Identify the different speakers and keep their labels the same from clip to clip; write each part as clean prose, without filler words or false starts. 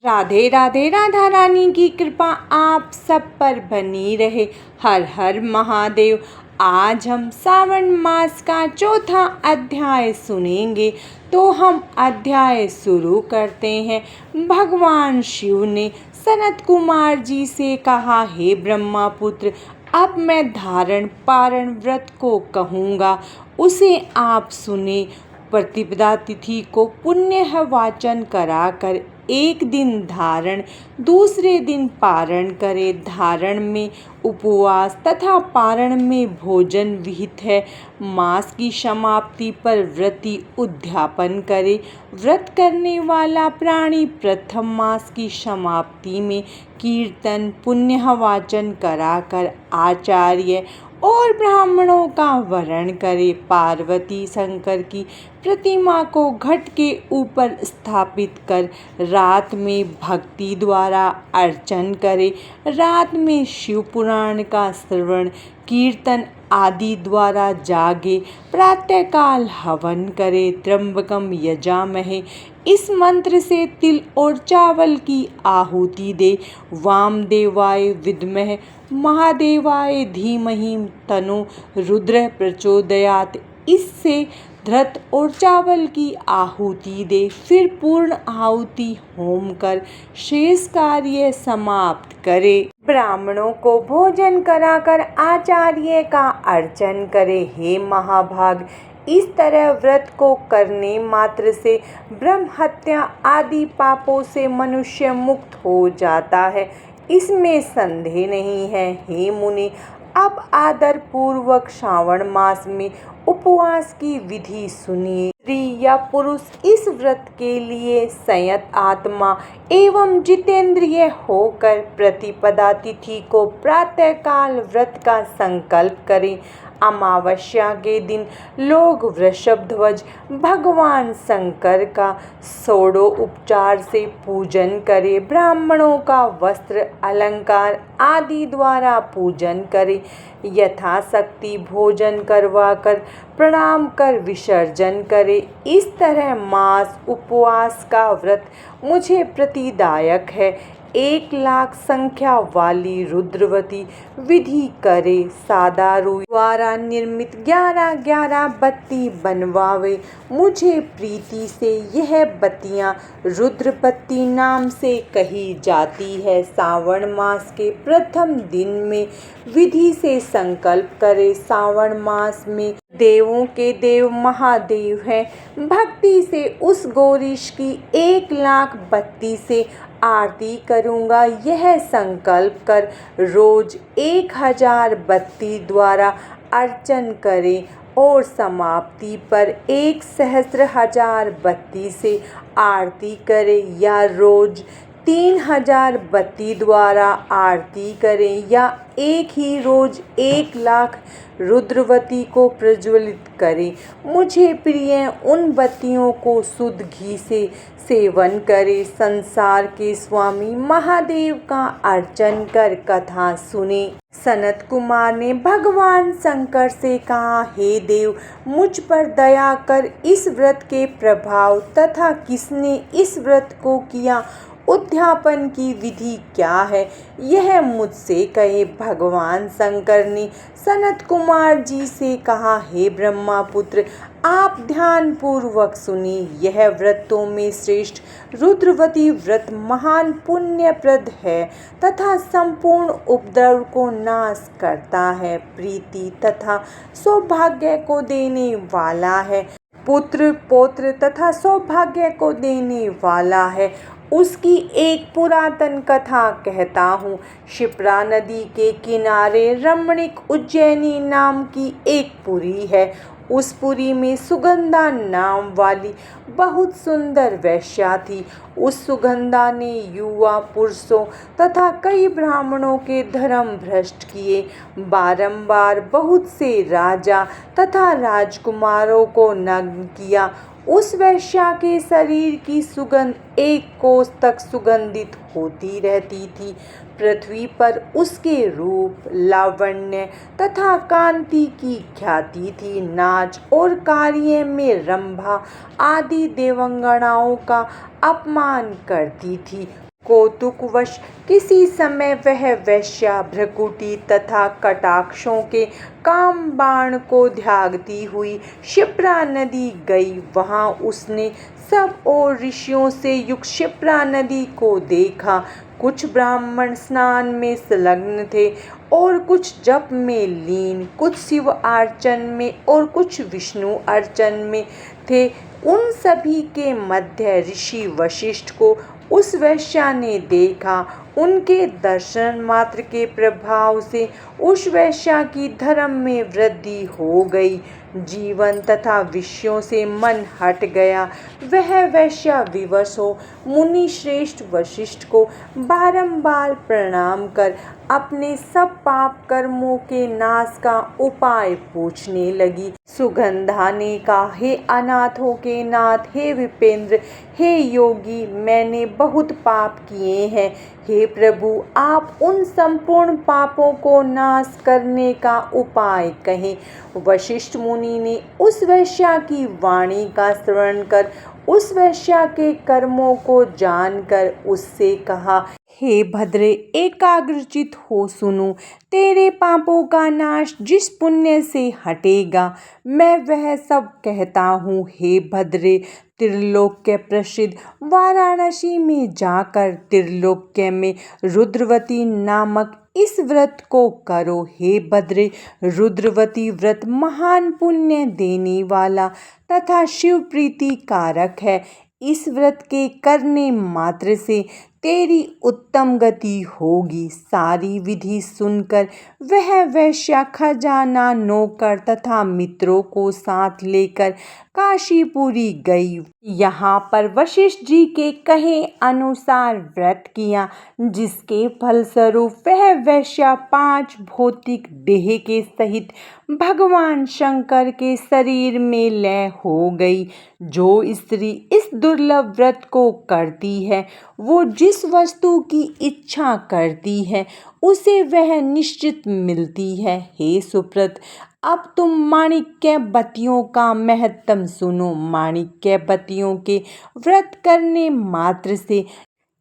Speaker 1: राधे राधे। राधा रानी की कृपा आप सब पर बनी रहे। हर हर महादेव। आज हम सावन मास का चौथा अध्याय सुनेंगे। तो हम अध्याय शुरू करते हैं। भगवान शिव ने सनत कुमार जी से कहा, हे ब्रह्मापुत्र, अब मैं धारण पारण व्रत को कहूँगा, उसे आप सुने। प्रतिपदा तिथि को पुण्य वाचन कराकर एक दिन धारण, दूसरे दिन पारण करे। धारण में उपवास तथा पारण में भोजन विहित है। मास की समाप्ति पर व्रती उद्यापन करे। व्रत करने वाला प्राणी प्रथम मास की समाप्ति में कीर्तन पुण्य वाचन कराकर आचार्य और ब्राह्मणों का वरण करे। पार्वती शंकर की प्रतिमा को घट के ऊपर स्थापित कर रात में भक्ति द्वारा अर्चन करे। रात में शिव पुराण का श्रवण कीर्तन आदि द्वारा जागे। प्रातःकाल हवन करे। त्र्यंबकम यजामहे, इस मंत्र से तिल और चावल की आहुति दे। वामदेवाय विद्महे महादेवाय धीमहि तन्नो रुद्र प्रचोदयात्, इससे घृत और चावल की आहुति दे। फिर पूर्ण आहुति होम कर शेष कार्य समाप्त करे। ब्राह्मणों को भोजन कराकर आचार्य का अर्चन करे। हे महाभाग, इस तरह व्रत को करने मात्र से ब्रह्म हत्या आदि पापों से मनुष्य मुक्त हो जाता है, इसमें संदेह नहीं है। हे मुनि, अब आदर पूर्वक श्रावण मास में उपवास की विधि सुनिए। स्त्री या पुरुष इस व्रत के लिए संयत आत्मा एवं जितेंद्रिय होकर प्रतिपदा तिथि को प्रातःकाल व्रत का संकल्प करें। अमावस्या के दिन लोग वृषभध्वज भगवान शंकर का षोडोपचार से पूजन करें। ब्राह्मणों का वस्त्र अलंकार आदि द्वारा पूजन करें। यथाशक्ति भोजन करवाकर प्रणाम कर विसर्जन करे। इस तरह मास उपवास का व्रत मुझे प्रीतिदायक है। 1,00,000 संख्या वाली रुद्रवती विधि करे। सादा रुई द्वारा निर्मित 11 बत्ती बनवावे। मुझे प्रीति से यह बत्तियां रुद्र बत्ती नाम से कही जाती है। सावन मास के प्रथम दिन में विधि से संकल्प करे। सावन मास में देवों के देव महादेव हैं। भक्ति से उस गौरीश की 1,00,000 बत्ती से आरती करूँगा, यह संकल्प कर रोज 1,000 बत्ती द्वारा अर्चन करें और समाप्ति पर 1,000 बत्ती से आरती करें, या रोज 3,000 बत्ती द्वारा आरती करें, या एक ही रोज 1,00,000 रुद्रवती को प्रज्वलित करें। मुझे प्रिय उन बत्तियों को शुद्ध घी से सेवन करे। संसार के स्वामी महादेव का अर्चन कर कथा सुने। सनत कुमार ने भगवान शंकर से कहा, हे देव, मुझ पर दया कर। इस व्रत के प्रभाव तथा किसने इस व्रत को किया, उद्यापन की विधि क्या है, यह मुझसे कहे। भगवान शंकर ने सनत कुमार जी से कहा, हे ब्रह्मापुत्र, आप ध्यान पूर्वक सुनिए। यह व्रतों में श्रेष्ठ रुद्रवती व्रत महान पुण्यप्रद है तथा संपूर्ण उपद्रव को नाश करता है। प्रीति तथा सौभाग्य को देने वाला है। पुत्र पौत्र तथा सौभाग्य को देने वाला है। उसकी एक पुरातन कथा कहता हूँ। क्षिप्रा नदी के किनारे रमणीक उज्जैनी नाम की एक पुरी है। उस पुरी में सुगंधा नाम वाली बहुत सुंदर वेश्या थी। उस सुगंधा ने युवा पुरुषों तथा कई ब्राह्मणों के धर्म भ्रष्ट किए। बारंबार बहुत से राजा तथा राजकुमारों को नग्न किया। उस वेश्या के शरीर की सुगंध 1 कोस तक सुगंधित होती रहती थी। पृथ्वी पर उसके रूप, लावण्य तथा कांति की ख्याति थी। नाच और कार्य में रंभा आदि देवंगनाओं का अपमान करती थी। कौतुकवश किसी समय वह वेश्या भ्रकुटी तथा कटाक्षों के काम बाण को त्यागती हुई क्षिप्रा नदी गई। वहां उसने सब और ऋषियों से युक्त क्षिप्रा नदी को देखा। कुछ ब्राह्मण स्नान में संलग्न थे और कुछ जप में लीन, कुछ शिव अर्चन में और कुछ विष्णु अर्चन में थे। उन सभी के मध्य ऋषि वशिष्ठ को उस वेश्या ने देखा। उनके दर्शन मात्र के प्रभाव से उस वेश्या की धर्म में वृद्धि हो गई। जीवन तथा विषयों से मन हट गया। वह वेश्या विवश हो मुनि श्रेष्ठ वशिष्ठ को बारंबार प्रणाम कर अपने सब पाप कर्मों के नाश का उपाय पूछने लगी। सुगंधा ने कहा, हे अनाथों के नाथ, हे विपेंद्र, हे योगी, मैंने बहुत पाप किए हैं। हे प्रभु, आप उन संपूर्ण पापों को नाश करने का उपाय कहें। वशिष्ठ मुनि ने उस वेश्या की वाणी का श्रवण कर उस वेश्या के कर्मों को जानकर उससे कहा, हे भद्रे, एकाग्रचित हो सुनो। तेरे पापों का नाश जिस पुण्य से हटेगा, मैं वह सब कहता हूँ। हे भद्रे, त्रिलोक्य प्रसिद्ध वाराणसी में जाकर त्रिलोक्य में रुद्रवती नामक इस व्रत को करो। हे भद्रे, रुद्रवती व्रत महान पुण्य देने वाला तथा शिव प्रीति कारक है। इस व्रत के करने मात्र से तेरी उत्तम गति होगी। सारी विधि सुनकर वह वेश्या खजाना, नौकर तथा मित्रों को साथ लेकर काशीपुरी गई। यहाँ पर वशिष्ठ जी के कहे अनुसार व्रत किया, जिसके फलस्वरूप वह वेश्या 5 भौतिक देह के सहित भगवान शंकर के शरीर में लय हो गई। जो स्त्री इस दुर्लभ व्रत को करती है, वो जिस वस्तु की इच्छा करती है उसे वह निश्चित मिलती है। हे सुप्रत, अब तुम माणिक्यवतियों का महत्तम सुनो। माणिक्यवतियों के व्रत करने मात्र से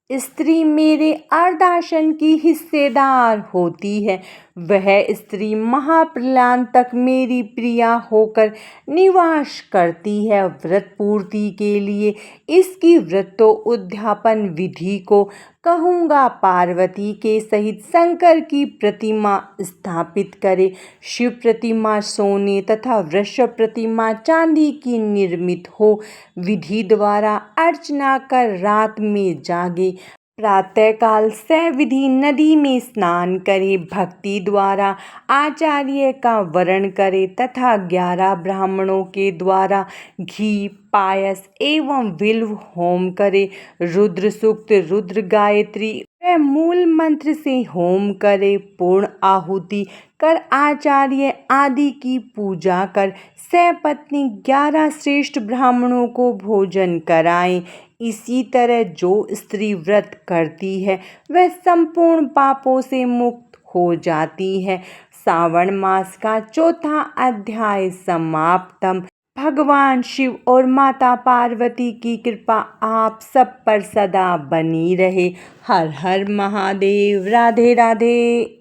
Speaker 1: स्त्री मेरे अर्धासन की हिस्सेदार होती है। वह स्त्री महाप्रलय तक मेरी प्रिया होकर निवास करती है। व्रत पूर्ति के लिए इसकी व्रतो उद्यापन विधि को कहूँगा। पार्वती के सहित शंकर की प्रतिमा स्थापित करे। शिव प्रतिमा सोने तथा वृषभ प्रतिमा चांदी की निर्मित हो। विधि द्वारा अर्चना कर रात में जागे। प्रातःकाल सविधि नदी में स्नान करे। भक्ति द्वारा आचार्य का वरण करे तथा 11 ब्राह्मणों के द्वारा घी, पायस एवं बिल्व होम करे। रुद्र सूक्त, रुद्र गायत्री व मूल मंत्र से होम करे। पूर्ण आहुति कर आचार्य आदि की पूजा कर सपत्नी 11 श्रेष्ठ ब्राह्मणों को भोजन कराएं। इसी तरह जो स्त्री व्रत करती है वह संपूर्ण पापों से मुक्त हो जाती है। सावन मास का 4था अध्याय समाप्तम। भगवान शिव और माता पार्वती की कृपा आप सब पर सदा बनी रहे। हर हर महादेव। राधे राधे।